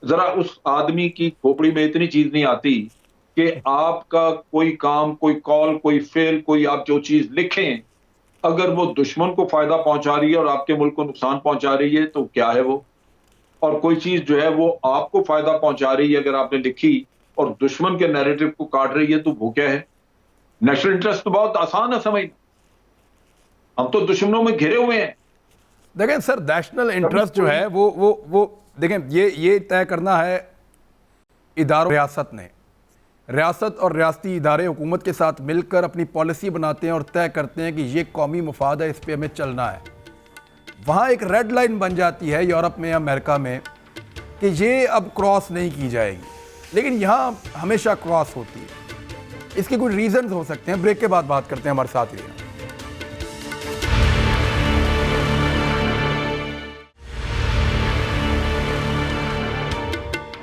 [SPEAKER 5] ذرا اس آدمی کی کھوپڑی میں اتنی چیز نہیں آتی کہ آپ کا کوئی کام, کوئی کال, کوئی فیل, کوئی آپ جو چیز لکھیں اگر وہ دشمن کو فائدہ پہنچا رہی ہے اور آپ کے ملک کو نقصان پہنچا رہی ہے تو کیا ہے وہ, اور کوئی چیز جو ہے وہ آپ کو فائدہ پہنچا رہی ہے اگر آپ نے لکھی اور دشمن کے نیریٹو کو کاٹ رہی ہے تو وہ کیا ہے. نیشنل انٹرسٹ تو بہت آسان ہے سمجھنا, ہم تو دشمنوں میں گھرے ہوئے ہیں.
[SPEAKER 1] دیکھیں سر نیشنل انٹرسٹ جو ہے وہ دیکھیں یہ طے کرنا ہے اداروں, ریاست نے, ریاست اور ریاستی ادارے حکومت کے ساتھ مل کر اپنی پالیسی بناتے ہیں اور طے کرتے ہیں کہ یہ قومی مفاد ہے, اس پہ ہمیں چلنا ہے. وہاں ایک ریڈ لائن بن جاتی ہے یورپ میں, امریکہ میں, کہ یہ اب کراس نہیں کی جائے گی, لیکن یہاں ہمیشہ کراس ہوتی ہے. اس کے کچھ ریزنز ہو سکتے ہیں, بریک کے بعد بات کرتے ہیں, ہمارے ساتھ رہیے.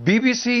[SPEAKER 3] BBC,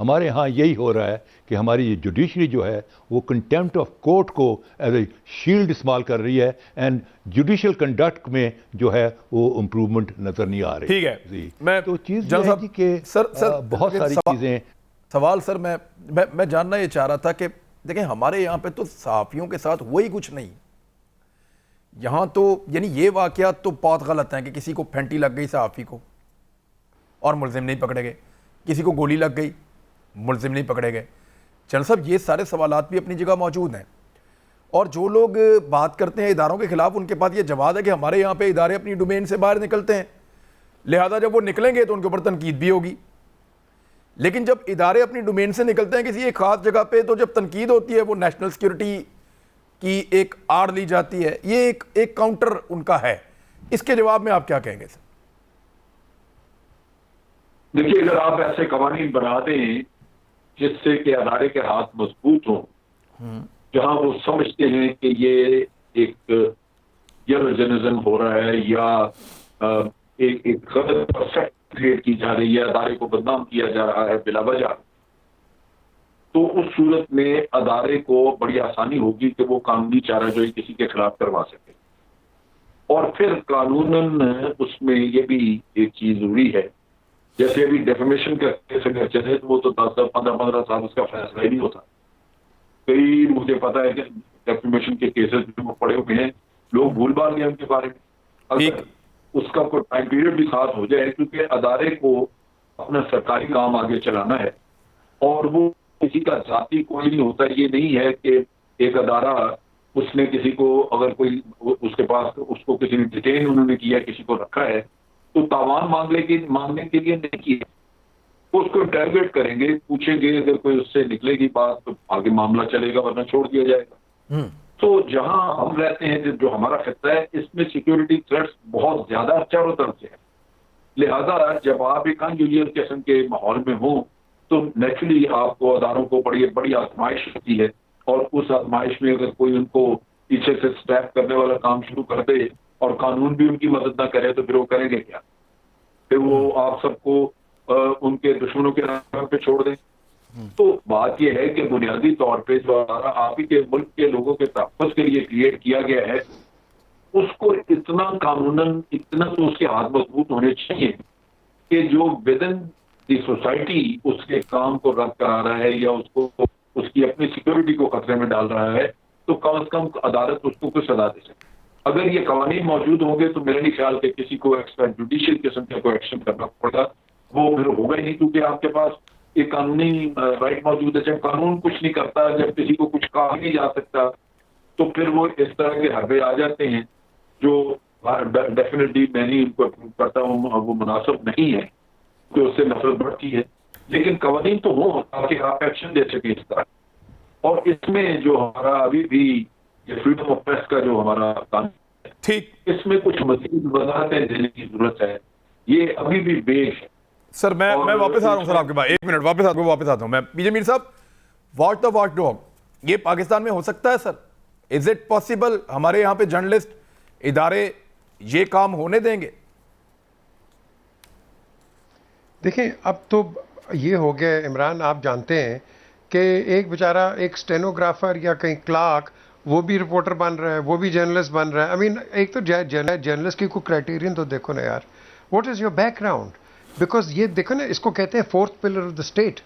[SPEAKER 4] ہمارے ہاں یہی ہو رہا ہے کہ ہماری یہ جوڈیشری جو ہے وہ کنٹیمپٹ آف کورٹ کو ایز اے شیلڈ استعمال کر رہی ہے اینڈ جوڈیشل کنڈکٹ میں جو ہے وہ امپروومنٹ نظر نہیں آ رہی.
[SPEAKER 1] ٹھیک ہے,
[SPEAKER 4] جی
[SPEAKER 1] میں
[SPEAKER 4] تو چیز
[SPEAKER 1] جان
[SPEAKER 4] یہ ہے
[SPEAKER 1] صاحب
[SPEAKER 4] جی کہ
[SPEAKER 1] سر
[SPEAKER 4] بہت ساری چیزیں.
[SPEAKER 1] سوال سر میں جاننا یہ چاہ رہا تھا کہ دیکھیں ہمارے یہاں پہ تو صحافیوں کے ساتھ وہی کچھ نہیں یہاں تو, یعنی یہ واقعات تو بہت غلط ہیں کہ کسی کو پھینٹی لگ گئی صحافی کو اور ملزم نہیں پکڑے گئے, کسی کو گولی لگ گئی ملزم نہیں پکڑے گئے. جنرل صاحب یہ سارے سوالات بھی اپنی جگہ موجود ہیں, اور جو لوگ بات کرتے ہیں اداروں کے خلاف ان کے پاس یہ جواب ہے کہ ہمارے یہاں پہ ادارے اپنی ڈومین سے باہر نکلتے ہیں, لہذا جب وہ نکلیں گے تو ان کے اوپر تنقید بھی ہوگی. لیکن جب ادارے اپنی ڈومین سے نکلتے ہیں کسی ایک خاص جگہ پہ تو جب تنقید ہوتی ہے وہ نیشنل سیکورٹی کی ایک آڑ لی جاتی ہے, یہ ایک کاؤنٹر ان کا ہے. اس کے جواب میں آپ کیا کہیں گے سر؟
[SPEAKER 5] دیکھیے اگر آپ ایسے قوانین بنا دیں جس سے کہ ادارے کے ہاتھ مضبوط ہوں, جہاں وہ سمجھتے ہیں کہ یہ ایک جرنلزم ہو رہا ہے یا ایک غلط پرسپشن کریٹ کی جا رہی ہے, ادارے کو بدنام کیا جا رہا ہے بلا وجہ, تو اس صورت میں ادارے کو بڑی آسانی ہوگی کہ وہ قانونی چارہ جوئی کسی کے خلاف کروا سکے. اور پھر قانوناً اس میں یہ بھی ایک چیز ضروری ہے, جیسے ابھی ڈیفیمیشن کا کیس اگر چلے تو وہ تو 10-15 سال اس کا فیصلہ ہی نہیں ہوتا. کئی مجھے پتا ہے کہ ڈیفیمیشن کے کیسز جو پڑے ہوئے ہیں لوگ بھول بھال گئے ان کے بارے میں. اگر اس کا کوئی ٹائم پیریڈ بھی خاص ہو جائے, کیونکہ ادارے کو اپنا سرکاری کام آگے چلانا ہے اور وہ کسی کا ذاتی کوئی نہیں ہوتا. یہ نہیں ہے کہ ایک ادارہ اس نے کسی کو اگر کوئی اس کے پاس اس کو کسی نے ڈیٹین انہوں نے کیا, کسی کو رکھا ہے تو تاوان مانگنے کے لیے نہیں کیا, وہ اس کو انٹروگیٹ کریں گے, پوچھیں گے, اگر کوئی اس سے نکلے گی بات تو آگے معاملہ چلے گا ورنہ چھوڑ دیا جائے گا. تو جہاں ہم رہتے ہیں جو ہمارا خطہ ہے اس میں سیکیورٹی تھریٹس بہت زیادہ چاروں طرف سے ہے. لہذا جب آپ ایک انیوژل قسم کے ماحول میں ہوں تو نیچرلی آپ کو اداروں کو بڑی آزمائش ہوتی ہے, اور اس آزمائش میں اگر کوئی ان کو پیچھے سے اسٹیپ کرنے والا کام شروع کر دے اور قانون بھی ان کی مدد نہ کرے تو پھر وہ کریں گے کیا؟ پھر وہ آپ سب کو ان کے دشمنوں کے نام پہ چھوڑ دیں. تو بات یہ ہے کہ بنیادی طور پہ جو آپ ہی کے ملک کے لوگوں کے تحفظ کے لیے کریٹ کیا گیا ہے اس کو اتنا قانوناً اتنا تو اس کے ہاتھ مضبوط ہونے چاہیے کہ جو ود ان دی سوسائٹی اس کے کام کو رد کرا رہا ہے یا اس کو اس کی اپنی سیکورٹی کو خطرے میں ڈال رہا ہے تو کم از کم عدالت اس کو کچھ سزا دے سکے. اگر یہ قوانین موجود ہوں گے تو میرا نہیں خیال کہ کسی کو ایکسٹرا جوڈیشل قسم کا کوئی ایکشن کرنا پڑے گا, وہ پھر ہوگا ہی نہیں, کیونکہ آپ کے پاس ایک قانونی رائٹ موجود ہے. جب قانون کچھ نہیں کرتا, جب کسی کو کچھ کہا نہیں جا سکتا تو پھر وہ اس طرح کے حربے آ جاتے ہیں جو ڈیفینیٹلی میں نہیں ان کو اپروو کرتا ہوں, وہ مناسب نہیں ہے کہ اس سے نفرت بڑھتی ہے. لیکن قوانین تو ہوں تاکہ آپ ایکشن دے سکیں اس طرح. اور اس میں جو ہمارا ابھی بھی یہ فریڈم آف پریس کا جو ہمارا قانون ہے
[SPEAKER 1] ٹھیک,
[SPEAKER 5] اس میں کچھ مزید وضاحتیں دینے کی ضرورت ہے, یہ ابھی بھی بیش ہے.
[SPEAKER 1] سر میں واپس آ رہا ہوں سر آپ کے پاس, ایک منٹ واپس آتا ہوں میں. پی جے میر صاحب, واچ دا واچ ڈاگ یہ پاکستان میں ہو سکتا ہے سر؟ از اٹ پاسبل ہمارے یہاں پہ جرنلسٹ ادارے یہ کام ہونے دیں گے؟
[SPEAKER 3] دیکھیں اب تو یہ ہو گیا عمران, آپ جانتے ہیں کہ ایک بیچارہ ایک اسٹینوگرافر یا کہیں کلارک وہ بھی رپورٹر بن رہا ہے, وہ بھی جرنلسٹ بن رہا ہے. آئی مین ایک تو جرنلسٹ کی کوئی کرائٹیرین تو دیکھو نا یار, what is your background? Because یہ دیکھو نا, اس کو کہتے ہیں fourth pillar of the state,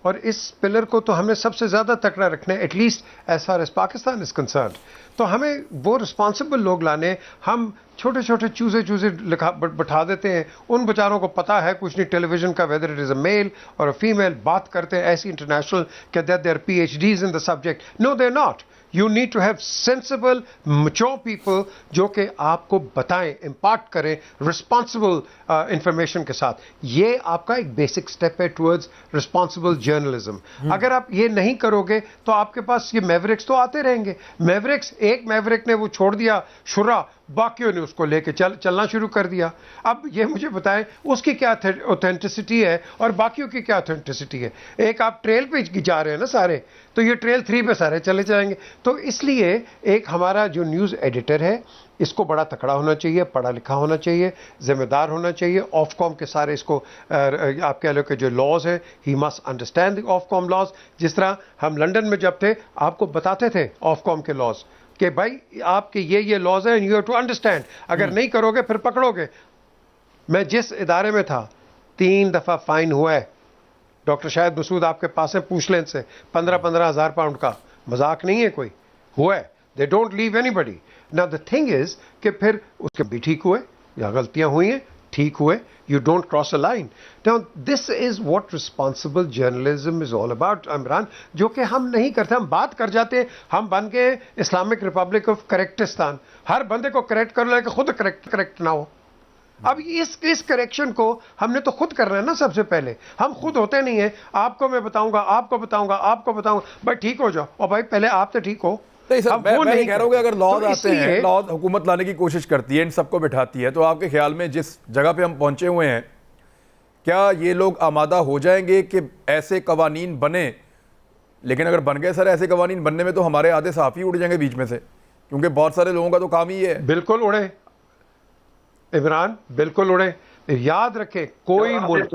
[SPEAKER 3] اور اس پلر کو تو ہمیں سب سے زیادہ تکڑا رکھنا ہے, at least as far as Pakistan is concerned. تو ہمیں وہ رسپانسبل لوگ لانے, ہم چھوٹے چھوٹے چوزے بٹھا دیتے ہیں, ان بیچاروں کو پتہ ہے کچھ نہیں ٹیلی ویژن کا, whether it is a male اور اے فیمیل, بات کرتے ہیں ایسی انٹرنیشنل کہ that they are P H Ds in the subject. No they are not. You need to have sensible mature people جو کہ آپ کو بتائیں, امپارٹ کریں رسپانسبل انفارمیشن کے ساتھ. یہ آپ کا ایک بیسک اسٹیپ ہے ٹورڈز رسپانسبل جرنلزم. اگر آپ یہ نہیں کرو گے تو آپ کے پاس یہ میوریکس تو آتے رہیں گے. میوریکس, ایک میوریک نے وہ چھوڑ دیا شرا, باقیوں نے اس کو لے کے چلنا شروع کر دیا. اب یہ مجھے بتائیں اس کی کیا اوتھینٹسٹی ہے اور باقیوں کی کیا اوتھینٹسٹی ہے. ایک آپ ٹریل پہ جا رہے ہیں نا سارے, تو یہ ٹریل 3 پہ سارے چلے جائیں گے. تو اس لیے ایک ہمارا جو نیوز ایڈیٹر ہے اس کو بڑا تکڑا ہونا چاہیے, پڑھا لکھا ہونا چاہیے, ذمہ دار ہونا چاہیے. آف کام کے سارے اس کو آپ کہہ لو کہ جو لاز ہیں, he must understand the of come laws. جس طرح ہم لنڈن میں جب تھے آپ کو بتاتے تھے آف کام کے لاز کہ بھائی آپ کے یہ لاز ہیں, یو ہیو ٹو انڈرسٹینڈ. اگر نہیں کرو گے پھر پکڑو گے. میں جس ادارے میں تھا 3 دفعہ فائن ہوا ہے. ڈاکٹر شاہد مسعود آپ کے پاس ہے, پوچھ لیں سے, 15-15 ہزار پاؤنڈ کا مذاق نہیں ہے کوئی, ہوا ہے. دے ڈونٹ لیو اینی بڈی. Now the thing is کہ پھر اس کے بھی ٹھیک ہوئے یا غلطیاں ہوئی ہیں, ٹھیک ہوئے. You don't cross a line. Now this is what responsible journalism is all about, Imran, جو کہ ہم نہیں کرتے. ہم بات کر جاتے ہیں, ہم بن گئے اسلامک ریپبلک آف کریکٹستان. ہر بندے کو کریکٹ کر لے کہ خود کریکٹ نہ ہو. اب اس کریکشن کو ہم نے تو خود کرنا ہے نا. سب سے پہلے ہم خود ہوتے نہیں ہیں. آپ کو میں بتاؤں گا, آپ کو بتاؤں گا, آپ کو بتاؤں گا, بھائی ٹھیک ہو جاؤ. اور بھائی پہلے آپ تو ٹھیک ہو.
[SPEAKER 1] نہیں سر, میں کہہ رہا ہوں کہ اگر لاز آتے ہیں, لاز حکومت لانے کی کوشش کرتی ہے, ان سب کو بٹھاتی ہے, تو آپ کے خیال میں جس جگہ پہ ہم پہنچے ہوئے ہیں, کیا یہ لوگ آمادہ ہو جائیں گے کہ ایسے قوانین بنے؟ لیکن اگر بن گئے سر ایسے قوانین بننے میں تو ہمارے آدھے صحافی اڑ جائیں گے بیچ میں سے, کیونکہ بہت سارے لوگوں کا تو کام ہی ہے. بالکل
[SPEAKER 3] اڑے عمران, بالکل اڑے. یاد رکھیں کوئی ملک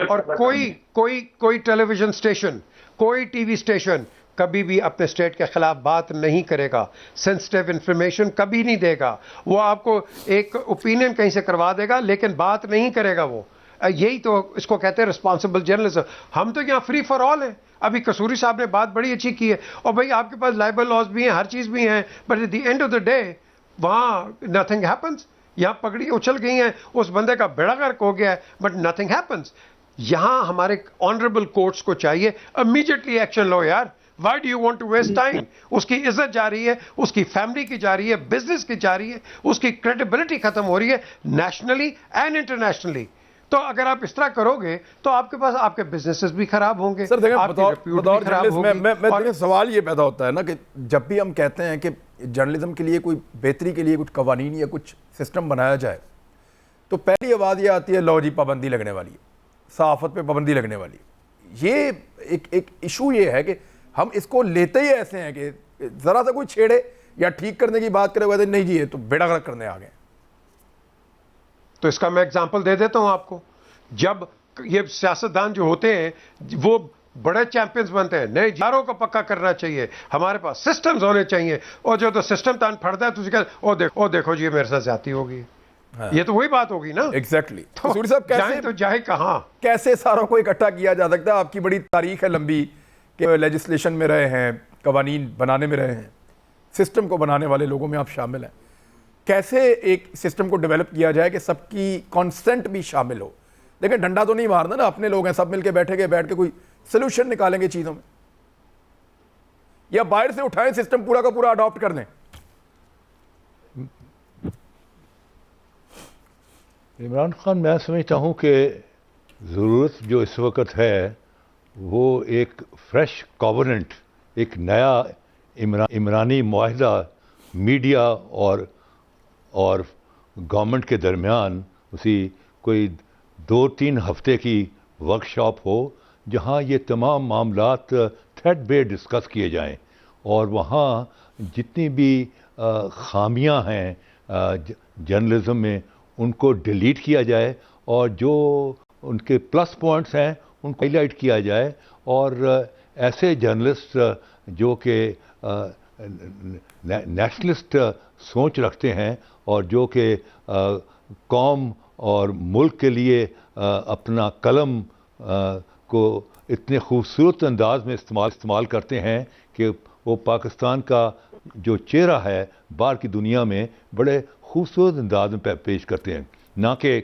[SPEAKER 3] اور کوئی ٹیلی ویژن اسٹیشن, کوئی ٹی وی اسٹیشن کبھی بھی اپنے اسٹیٹ کے خلاف بات نہیں کرے گا. سینسٹیو انفارمیشن کبھی نہیں دے گا. وہ آپ کو ایک اوپینین کہیں سے کروا دے گا لیکن بات نہیں کرے گا. وہ یہی تو اس کو کہتے ہیں رسپانسبل جرنلزم. ہم تو یہاں فری فار آل ہیں. ابھی قصوری صاحب نے بات بڑی اچھی کی ہے, اور بھائی آپ کے پاس لائبل لاز بھی ہیں, ہر چیز بھی ہیں, but at the end of the day وہاں نتھنگ ہیپنس. یہاں پگڑی اچھل گئی ہیں, اس بندے کا بیڑا غرق ہو گیا ہے, بٹ نتھنگ ہیپنس. یہاں ہمارے آنریبل کورٹس کو چاہیے امیڈیٹلی ایکشن لو یار. Why do you want to waste time? اس کی عزت جا رہی ہے, اس کی فیملی کی جا رہی ہے, بزنس کی جا رہی ہے, اس کی کریڈیبلٹی ختم ہو رہی ہے نیشنلی اینڈ انٹرنیشنلی. تو اگر آپ اس طرح کرو گے تو آپ کے پاس آپ کے بزنسز بھی خراب ہوں گے.
[SPEAKER 1] سر دیکھیں, بطور جرنلسٹ میں سوال یہ پیدا ہوتا ہے نا کہ جب بھی ہم کہتے ہیں کہ جرنلزم کے لیے کوئی بہتری کے لیے کچھ قوانین یا کچھ سسٹم بنایا جائے, تو پہلی آواز یہ آتی ہے لو جی پابندی لگنے والی ہے, صحافت پہ پابندی لگنے والی. یہ ایک ایشو یہ ہے کہ ہم اس کو لیتے ہی ایسے ہیں کہ ذرا سا کوئی چھیڑے یا ٹھیک کرنے کی بات کرے, کہتے نہیں جی یہ تو بیڑا غرق کرنے آ گئے.
[SPEAKER 3] تو اس کا میں اگزامپل دے دیتا ہوں آپ کو. جب یہ سیاستدان جو ہوتے ہیں وہ بڑے چیمپئنز بنتے ہیں, نہیں جاروں کو پکا کرنا چاہیے, ہمارے پاس سسٹمز ہونے چاہیے, اور جو تو سسٹم تان پھڑتا ہے تو اسے کہتے او دیکھو جی میرے ساتھ زیادتی ہوگی. یہ تو وہی بات ہوگی نا.
[SPEAKER 1] ایگزیکٹلی.
[SPEAKER 3] سوری صاحب کیسے تو جائے کہاں,
[SPEAKER 1] کیسے ساروں کو اکٹھا کیا جا سکتا ہے؟ آپ کی بڑی تاریخ ہے لمبی کہ لیجسلیشن میں رہے ہیں, قوانین بنانے میں رہے ہیں, سسٹم کو بنانے والے لوگوں میں آپ شامل ہیں. کیسے ایک سسٹم کو ڈیولپ کیا جائے کہ سب کی کانسنٹ بھی شامل ہو؟ لیکن ڈنڈا تو نہیں مارنا نا, اپنے لوگ ہیں, سب مل کے بیٹھ کے کوئی سلوشن نکالیں گے چیزوں میں, یا باہر سے اٹھائیں سسٹم پورا کا پورا اڈاپٹ کر لیں.
[SPEAKER 4] عمران خان, میں سمجھتا ہوں کہ ضرورت جو اس وقت ہے وہ ایک فریش کووننٹ, ایک نیا عمرانی معاہدہ میڈیا اور گورنمنٹ کے درمیان, اسی کوئی 2-3 ہفتے کی ورکشاپ ہو جہاں یہ تمام معاملات تھریڈ بے ڈسکس کیے جائیں, اور وہاں جتنی بھی خامیاں ہیں جرنلزم میں ان کو ڈیلیٹ کیا جائے, اور جو ان کے پلس پوائنٹس ہیں ان کو ہائی لائٹ کیا جائے, اور ایسے جرنلسٹ جو کہ نیشنلسٹ سوچ رکھتے ہیں اور جو کہ قوم اور ملک کے لیے اپنا قلم کو اتنے خوبصورت انداز میں استعمال کرتے ہیں کہ وہ پاکستان کا جو چہرہ ہے باہر کی دنیا میں بڑے خوبصورت انداز میں پیش کرتے ہیں, نہ کہ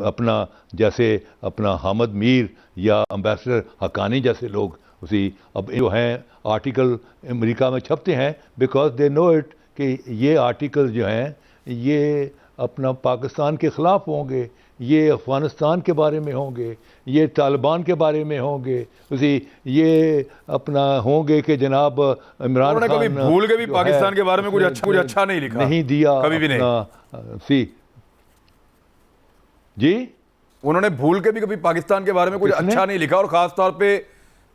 [SPEAKER 4] اپنا حامد میر یا امبیسڈر حقانی جیسے لوگ اسی اب جو ہیں آرٹیکل امریکہ میں چھپتے ہیں بیکاز دے نو اٹ کہ یہ آرٹیکل جو ہیں یہ اپنا پاکستان کے خلاف ہوں گے, یہ افغانستان کے بارے میں ہوں گے, یہ طالبان کے بارے میں ہوں گے, یہ اپنا ہوں گے کہ جناب عمران
[SPEAKER 1] انہوں نے کبھی
[SPEAKER 4] خان
[SPEAKER 1] بھول کے بھی پاکستان کے بارے میں کچھ اچھا نہیں لکھا,
[SPEAKER 4] نہیں دیا
[SPEAKER 1] کبھی بھی نہیں.
[SPEAKER 4] جی
[SPEAKER 1] انہوں نے بھول کے بھی کبھی پاکستان کے بارے میں کچھ اچھا نہیں لکھا, اور خاص طور پہ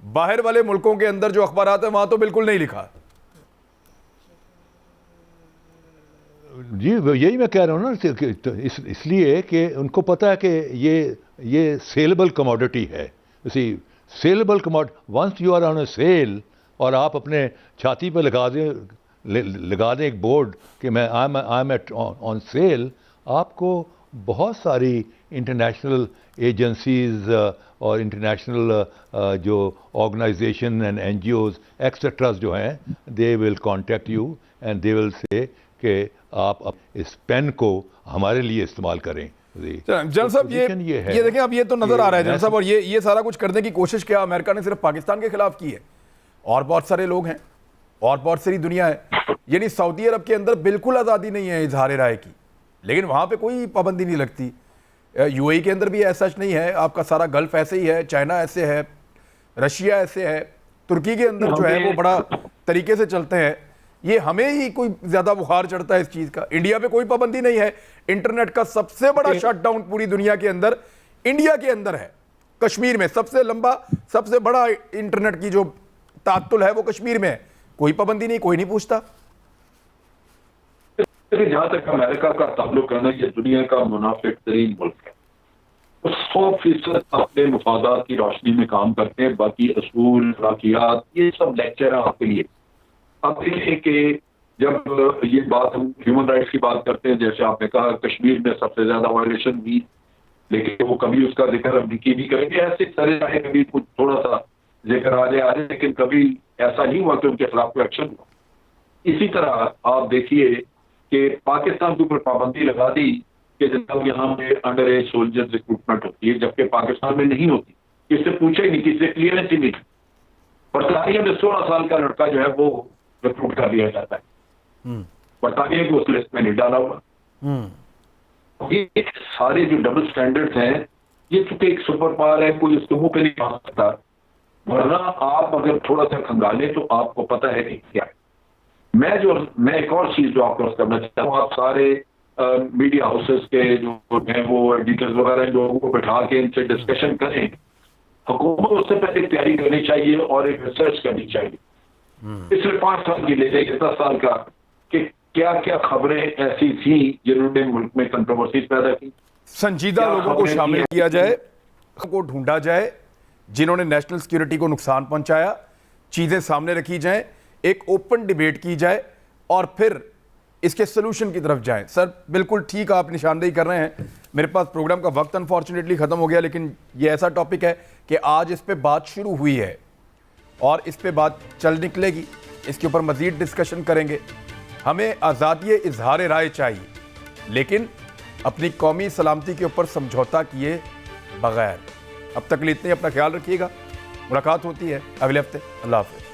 [SPEAKER 1] باہر والے ملکوں کے اندر جو اخبارات ہیں وہاں تو بالکل نہیں لکھا.
[SPEAKER 4] جی یہی میں کہہ رہا ہوں نا, اس لیے کہ ان کو پتہ ہے کہ یہ سیلبل کموڈٹی ہے. Sellable commodity once you are on a sale, اور آپ اپنے چھاتی پہ لگا دیں ایک بورڈ کہ میں آئی ایم آن سیل, آپ کو بہت ساری انٹرنیشنل ایجنسیز اور انٹرنیشنل جو organisation and NGOs extras جو ہیں, they will contact you and they will say کہ آپ اس پین کو ہمارے لیے استعمال کریں.
[SPEAKER 1] جنرل صاحب یہ دیکھیں, اب یہ تو نظر آ رہا ہے جنرل صاحب, اور یہ سارا کچھ کرنے کی کوشش کیا امریکہ نے صرف پاکستان کے خلاف کی ہے, اور بہت سارے لوگ ہیں اور بہت ساری دنیا ہے. یعنی سعودی عرب کے اندر بالکل آزادی نہیں ہے اظہار رائے کی, لیکن وہاں پہ کوئی پابندی نہیں لگتی. یو اے کے اندر بھی ایسا نہیں ہے, آپ کا سارا گلف ایسے ہی ہے, چائنا ایسے ہے, رشیا ایسے ہے, ترکی کے اندر جو ہے وہ بڑا طریقے سے چلتے ہیں. یہ ہمیں ہی کوئی زیادہ بخار چڑھتا ہے اس چیز کا. انڈیا پہ کوئی پابندی نہیں ہے. انٹرنیٹ کا سب سے بڑا شٹ ڈاؤن پوری دنیا کے اندر انڈیا کے اندر ہے. کشمیر میں سب سے لمبا, سب سے بڑا انٹرنیٹ کی جو تعطل ہے وہ کشمیر میں ہے. کوئی پابندی نہیں, کوئی نہیں پوچھتا.
[SPEAKER 5] جہاں تک امریکہ کا تعلق ہے نا, یہ دنیا کا منافق ترین ملک ہے. 100% اپنے مفادات کی روشنی میں کام کرتے ہیں. باقی اصول, اخلاقیات, یہ سب لیکچر ہیں آپ کے لیے. اب دیکھیں کہ جب یہ بات ہم ہیومن رائٹس کی بات کرتے ہیں, جیسے آپ نے کہا کشمیر میں سب سے زیادہ وائلیشن ہوئی, لیکن وہ کبھی اس کا ذکر امریکی نہیں کریں گے. ایسے سرے چاہے کبھی کچھ تھوڑا سا ذکر آ جائے, لیکن کبھی ایسا نہیں ہوا کہ ان کے خلاف کوئی ایکشن ہوا. اسی طرح آپ دیکھیے کہ پاکستان کے اوپر پابندی لگا دی کہ جب یہاں پہ انڈر ایج سولجر ریکروٹمنٹ ہوتی ہے, جبکہ پاکستان میں نہیں ہوتی. کس سے پوچھے نہیں, کس سے کلیئرنس ہی نہیں. برطانیہ میں 16 سال کا لڑکا جو ہے وہ ریکروٹ کر لیا جاتا ہے. برطانیہ کو اس لسٹ میں نہیں ڈالا ہوا. یہ سارے جو ڈبل سٹینڈرڈز ہیں, یہ چونکہ ایک سپر پاور ہے, کوئی اس کے منہ پہ نہیں کہا سکتا. ورنہ آپ اگر تھوڑا سا کھنگالیں تو آپ کو پتہ ہے نہیں کیا ہے. میں ایک اور چیز جو آپ کو کرنا چاہتا ہوں, آپ سارے میڈیا ہاؤسز کے جو ہیں وہ ایڈیٹرز وغیرہ لوگوں کو بٹھا کے ان سے ڈسکشن کریں. حکومت اس سے پہلے تیاری کرنی چاہیے اور ایک ریسرچ کرنی چاہیے. اس میں 5 سال کی لے لیں, 10 سال کا, کہ کیا کیا خبریں ایسی تھیں جنہوں نے ملک میں کنٹروورسیز پیدا کی.
[SPEAKER 1] سنجیدہ لوگوں کو شامل کیا جائے, کو ڈھونڈا جائے جنہوں نے نیشنل سیکیورٹی کو نقصان پہنچایا, چیزیں سامنے رکھی جائیں, ایک اوپن ڈیبیٹ کی جائے, اور پھر اس کے سلوشن کی طرف جائیں. سر بالکل ٹھیک آپ نشاندہی کر رہے ہیں. میرے پاس پروگرام کا وقت انفارچونیٹلی ختم ہو گیا, لیکن یہ ایسا ٹاپک ہے کہ آج اس پہ بات شروع ہوئی ہے اور اس پہ بات چل نکلے گی. اس کے اوپر مزید ڈسکشن کریں گے. ہمیں آزادی اظہار رائے چاہیے, لیکن اپنی قومی سلامتی کے اوپر سمجھوتا کیے بغیر. اب تک لیے اتنے, اپنا خیال رکھیے گا. ملاقات ہوتی ہے اگلے ہفتے. اللہ حافظ.